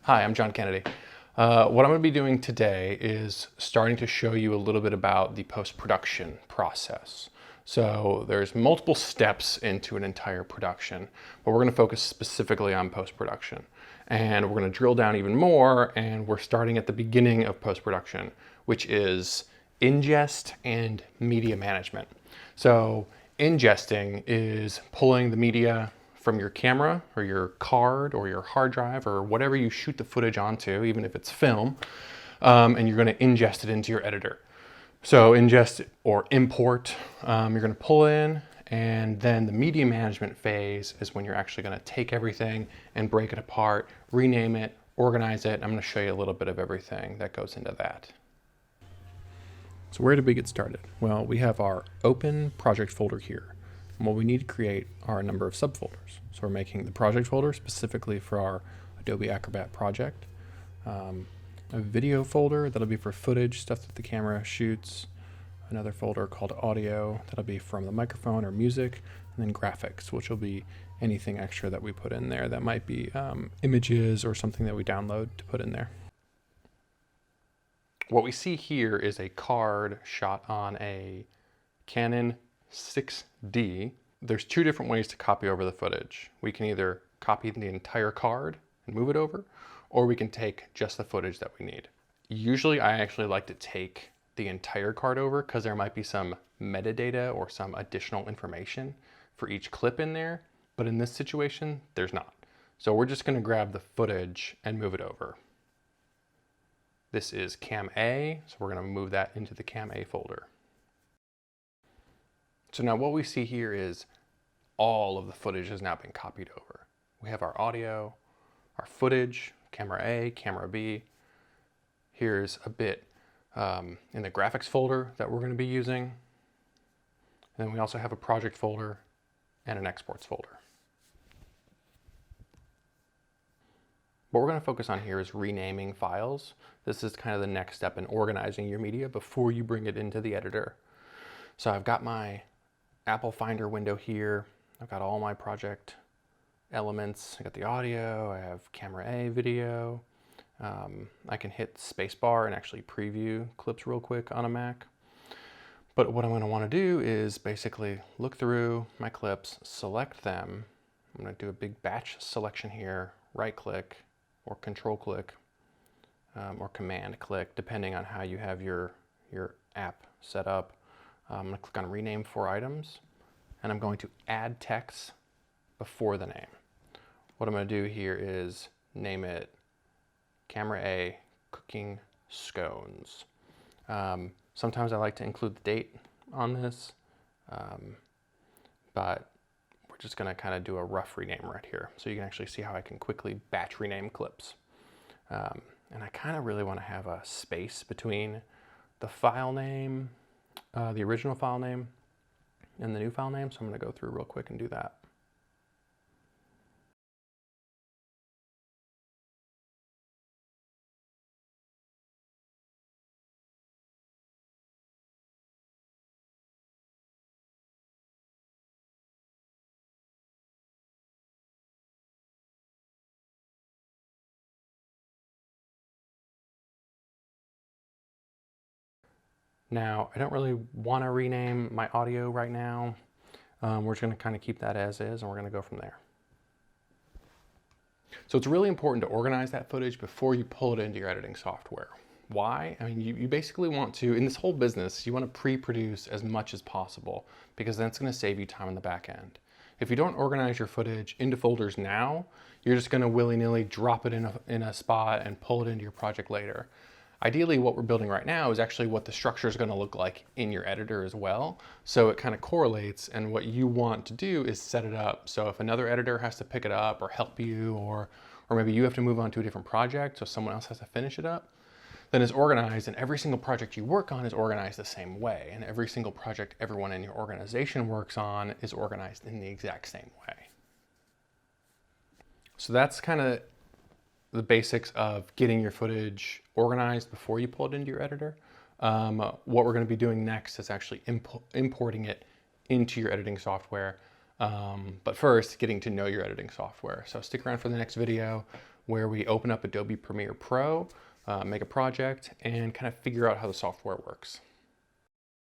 Hi, I'm John Kennedy. What I'm going to be doing today is starting to show you a little bit about the post-production process. So there's multiple steps into an entire production, but we're going to focus specifically on post-production. And we're going to drill down even more, and we're starting at the beginning of post-production, which is ingest and media management. So ingesting is pulling the media from your camera or your card or your hard drive or whatever you shoot the footage onto, even if it's film, and you're going to ingest it into your editor. So ingest or import, you're going to pull in, and then the media management phase is when you're actually going to take everything and break it apart, rename it, organize it. I'm going to show you a little bit of everything that goes into that. So where did we get started? Well, we have our open project folder here. And what we need to create are a number of subfolders. So we're making the project folder specifically for our Adobe Acrobat project. A video folder, that'll be for footage, stuff that the camera shoots. Another folder called audio, that'll be from the microphone or music. And then graphics, which will be anything extra that we put in there. That might be images or something that we download to put in there. What we see here is a card shot on a Canon 6D. There's two different ways to copy over the footage. We can either copy the entire card and move it over, or we can take just the footage that we need. Usually I actually like to take the entire card over because there might be some metadata or some additional information for each clip in there, but in this situation, there's not. So we're just going to grab the footage and move it over. This is Cam A, so we're going to move that into the Cam A folder. So now what we see here is all of the footage has now been copied over. We have our audio, our footage, camera A, camera B. Here's a bit in the graphics folder that we're going to be using. And then we also have a project folder and an exports folder. What we're going to focus on here is renaming files. This is kind of the next step in organizing your media before you bring it into the editor. So I've got my Apple Finder window here. I've got all my project elements. I got the audio, I have camera A video. I can hit spacebar and actually preview clips real quick on a Mac. But what I'm going to want to do is basically look through my clips, select them. I'm going to do a big batch selection here, right click or control click or command click, depending on how you have your app set up. I'm going to click on rename for items, and I'm going to add text before the name. What I'm going to do here is name it Camera A Cooking Scones. Sometimes I like to include the date on this, but we're just going to kind of do a rough rename right here. So you can actually see how I can quickly batch rename clips. And I kind of really want to have a space between the file name, the original file name, and the new file name. So I'm going to go through real quick and do that. Now, I don't really want to rename my audio right now. We're just going to kind of keep that as is, and we're going to go from there. So it's really important to organize that footage before you pull it into your editing software. Why? I mean, you basically want to, in this whole business, you want to pre-produce as much as possible because that's going to save you time on the back end. If you don't organize your footage into folders now, you're just going to willy-nilly drop it in a spot and pull it into your project later. Ideally, what we're building right now is actually what the structure is going to look like in your editor as well. So it kind of correlates, and what you want to do is set it up. So if another editor has to pick it up or help you, or maybe you have to move on to a different project so someone else has to finish it up, then it's organized, and every single project you work on is organized the same way. And every single project everyone in your organization works on is organized in the exact same way. So that's kind of the basics of getting your footage organized before you pull it into your editor. What we're going to be doing next is actually importing it into your editing software. But first, getting to know your editing software. So stick around for the next video. where we open up Adobe Premiere Pro, make a project, and kind of figure out how the software works.